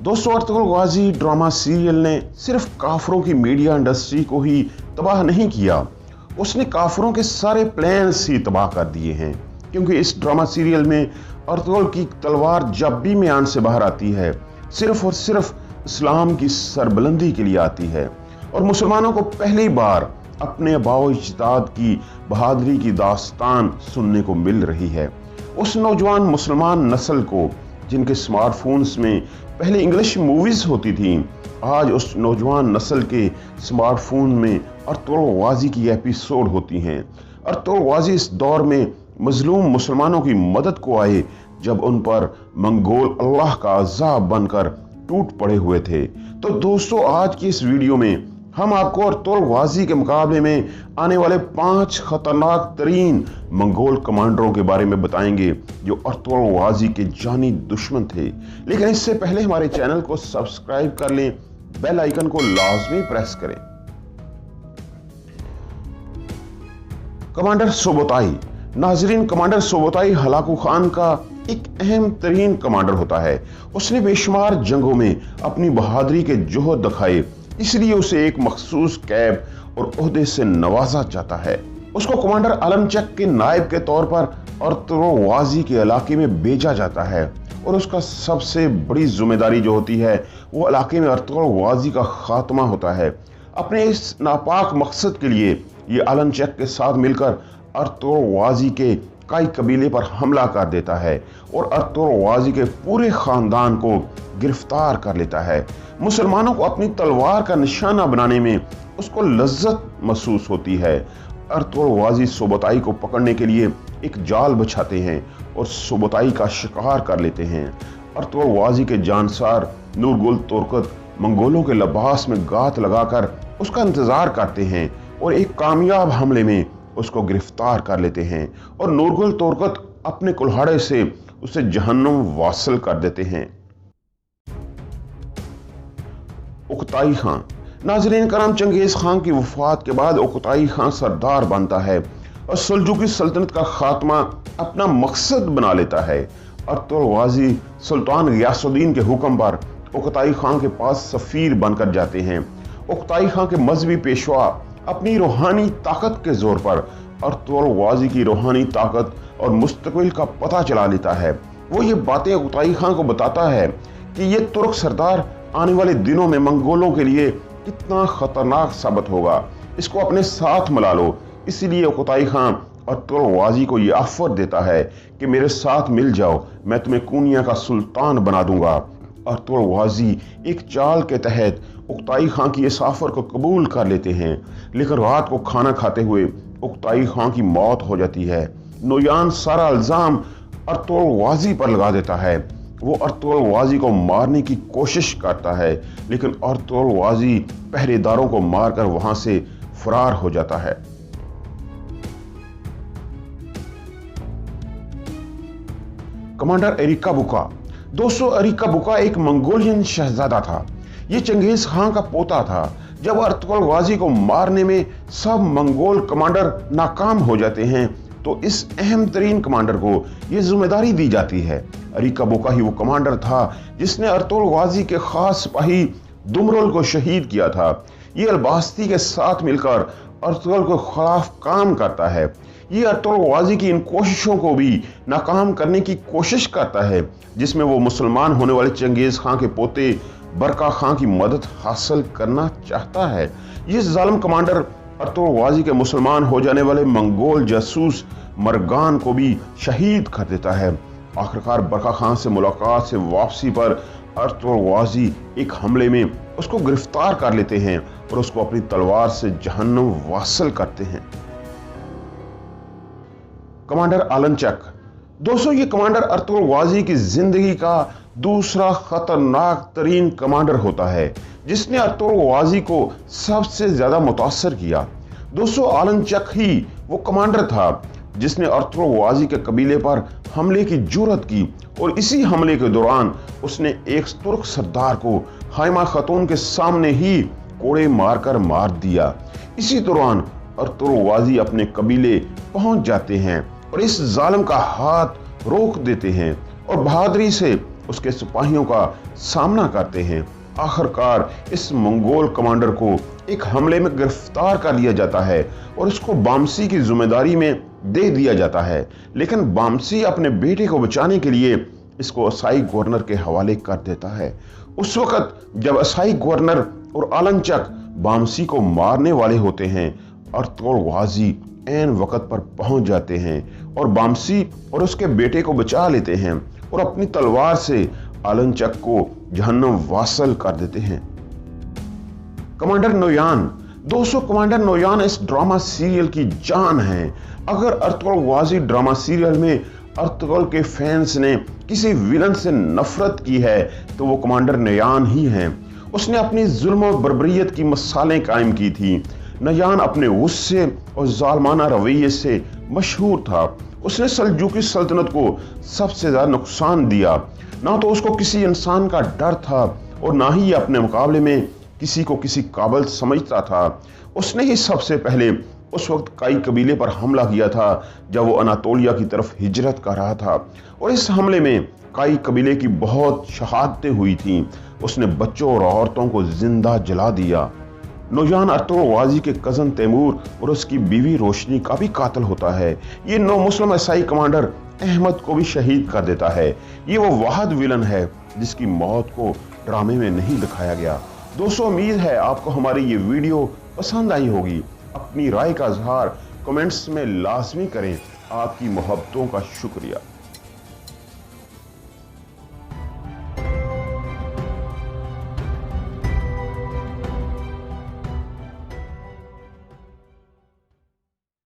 दोस्तों, अर्तुगरुल गाजी drama serial ने सिर्फ काफरों की मीडिया इंडस्ट्री को ही तबाह नहीं किया, उसने काफरों के सारे प्लान्स ही तबाह कर दिए हैं। क्योंकि इस ड्रामा सीरियल में अर्तुगरुल की तलवार जब भी म्यान से बाहर आती है, सिर्फ और सिर्फ इस्लाम की सरबुलंदी के लिए आती है और मुसलमानों को पहली बार अपने आबाओ-अजदाद की बहादुरी की दास्तान सुनने को मिल रही है। उस नौजवान मुसलमान नस्ल को जिनके स्मार्टफोन्स में पहले इंग्लिश मूवीज होती थीं, आज उस नौजवान नस्ल के स्मार्टफोन में अर्तुगरुल गाजी की एपिसोड होती हैं। अर्तुगरुल गाजी इस दौर में मजलूम मुसलमानों की मदद को आए जब उन पर मंगोल अल्लाह का अज़ाब बनकर टूट पड़े हुए थे। तो दोस्तों, आज की इस वीडियो में हम आपको अर्तुगरुल गाजी के मुकाबले में आने वाले 5 खतरनाक तरीन मंगोल कमांडरों के बारे में बताएंगे जो अर्तुगरुल गाजी के जानी दुश्मन थे। लेकिन इससे पहले हमारे चैनल को सब्सक्राइब कर लें, बेल आइकन को लाजमी प्रेस करें। कमांडर सुबुताई। नाजरीन, कमांडर सुबुताई हलाकू खान का एक अहम तरीन कमांडर होता है। उसने बेशुमार जंगों में अपनी बहादुरी के जोहद दिखाए, इसलिए उसे एक मखसूस कैब और ओहदे से नवाजा जाता है। उसको कमांडर आलमचक के नायब के तौर पर अर्तुगरुल गाजी के इलाके में भेजा जाता है और उसका सबसे बड़ी जिम्मेदारी जो होती है वो इलाके में अर्तुगरुल गाजी का खात्मा होता है। अपने इस नापाक मकसद के लिए ये आलमचक के साथ मिलकर अर्तुगरुल गाजी के कई कबीले पर हमला कर देता है और अर्तुगरुल गाजी के पूरे खानदान को गिरफ्तार कर लेता है। मुसलमानों को अपनी तलवार का निशाना बनाने में उसको लज्जत महसूस होती है। अर्तुगरुल गाजी सुबुताई को पकड़ने के लिए एक जाल बिछाते हैं और सुबुताई का शिकार कर लेते हैं। अर्तुगरुल गाजी के जानसार नूरगुल तुर्कत मंगोलों के लिबास में गात लगाकर उसका इंतजार करते हैं और एक कामयाब हमले में उसको गिरफ्तार कर लेते हैं और नूरगुल तुर्कत अपने कुल्हाड़े से उसे जहन्नुम वासिल कर देते हैं। उकताई खान। नाजरीन करम, चंगेज खान की वफात के बाद उकताई खान सरदार बनता है और सल्जुकी सल्तनत का खात्मा अपना मकसद बना लेता है। अर्तुगरुल गाजी सुल्तान गियासुद्दीन के हुक्म पर उकताई खान के पास सफीर बनकर जाते हैं। उकताई खान के मजहबी पेशवा अपनी रूहानी ताकत के जोर पर अर्तुगरुल गाजी की रूहानी ताकत और मुस्तकबिल का पता चला लेता है। वो ये बातें उकताई खान को बताता है कि ये तुर्क सरदार आने वाले दिनों में मंगोलों के लिए कितना खतरनाक साबित होगा, इसको अपने साथ मिला लो। इसीलिए उकताई खान अर्तुगरुल गाजी को ये ऑफर देता है कि मेरे साथ मिल जाओ, मैं तुम्हें कोनिया का सुल्तान बना दूंगा। अर्तुगरुल गाजी एक चाल के तहत उकताई खान की इस ऑफर को कबूल कर लेते हैं, लेकिन रात को खाना खाते हुए उकताई खान की मौत हो जाती है। नोयान सारा इल्जाम अर्तुगरुल गाजी पर लगा देता है। वो अर्तुगरुल गाजी को मारने की कोशिश करता है, लेकिन अर्तुगरुल गाजी पहरेदारों को मारकर वहां से फरार हो जाता है। कमांडर एरिका बुका। दोस्तों, एरिका बुका एक मंगोलियन शहजादा था। ये चंगेज खान का पोता था। जब अर्तुगरुल गाजी को मारने में सब मंगोल कमांडर नाकाम हो जाते हैं तो इस अहम तरीन कमांडर को ये जिम्मेदारी दी जाती है। एरिका बुका ही वो कमांडर था जिसने अर्तुगरुल गाजी के खास सिपाही दुमरुल को शहीद किया था। ये अलबास्ती के साथ मिलकर अर्तुगरुल के खिलाफ काम करता है। ये अर्तुगरुल गाजी की इन कोशिशों को भी नाकाम करने की कोशिश करता है, जिसमें वो मुसलमान होने वाले चंगेज खान के पोते बरका खान की मदद हासिल करना चाहता है। ये जालिम कमांडर अर्तुगरुल गाजी के मुसलमान हो जाने वाले मंगोल जासूस मरगान को भी शहीद कर देता है। आखिरकार बरका खान से मुलाकात से वापसी पर अर्तुगरुल गाजी एक हमले में उसको गिरफ्तार कर लेते हैं और उसको अपनी तलवार से जहन्नुम वासिल करते हैं। कमांडर आलमचक। दोस्तों, ये कमांडर अर्तुगरुल गाजी की जिंदगी का दूसरा खतरनाक तरीन कमांडर होता है जिसने अर्तुगरुल गाजी को सबसे ज्यादा मुतासर किया। दोस्तों, आलमचक ही वो कमांडर था जिसने अर्तुगरुल गाजी के कबीले पर हमले की जुर्रत की और इसी हमले के दौरान उसने एक तुर्क सरदार को हाइमा खातून के सामने ही कोड़े मारकर मार दिया। इसी दौरान अर्तुगरुल गाजी अपने कबीले पहुंच जाते हैं और इस जालिम का हाथ रोक देते हैं और बहादुरी से उसके सिपाहियों का सामना करते हैं। आखिरकार इस मंगोल कमांडर को एक हमले में गिरफ्तार कर लिया जाता है और उसको बामसी की जिम्मेदारी में दे दिया जाता है। लेकिन बामसी अपने बेटे को बचाने के लिए इसको असाई गवर्नर के हवाले कर देता है। उस वक्त जब असाई गवर्नर और आलनचक बामसी को मारने वाले होते हैं, अर्तुगरुल गाजी ऐन वक्त पर पहुंच जाते हैं और बामसी और उसके बेटे को बचा लेते हैं और अपनी तलवार से आलनचक को जहन्नम वासल कर देते हैं। कमांडर नोयान, दोस्तों कमांडर नोयान इस ड्रामा सीरियल की जान है। अगर अर्तुगरुल गाजी ड्रामा सीरियल में अर्तुगरुल के फैंस ने किसी विलन से नफरत की है तो वो कमांडर नोयान ही हैं। उसने अपनी जुल्म और बर्बरियत की मिसालें कायम की थी। नोयान अपने गुस्से और जालमाना रवैये से मशहूर था। उसने सल्जूकी सल्तनत को सबसे ज्यादा नुकसान दिया। ना तो उसको किसी इंसान का डर था और ना ही अपने मुकाबले में किसी को किसी काबिल समझता था। उसने ही सबसे पहले उस वक्त काई कबीले पर हमला किया था जब वो अनातोलिया की तरफ हिजरत कर रहा था और इस हमले में काई कबीले की बहुत शहादतें हुई थीं। उसने बच्चों और औरतों को जिंदा जला दिया। नोयान अर्तुगरुल गाजी के कज़न तैमूर और उसकी बीवी रोशनी का भी कातिल होता है। ये नौ मुस्लिम ईसाई कमांडर अहमद को भी शहीद कर देता है। ये वो वाहिद विलन है जिसकी मौत को ड्रामे में नहीं दिखाया गया। दोस्तों उम्मीद है आपको हमारी ये वीडियो पसंद आई होगी। अपनी राय का इजहार कमेंट्स में लाजमी करें। आपकी मोहब्बतों का शुक्रिया।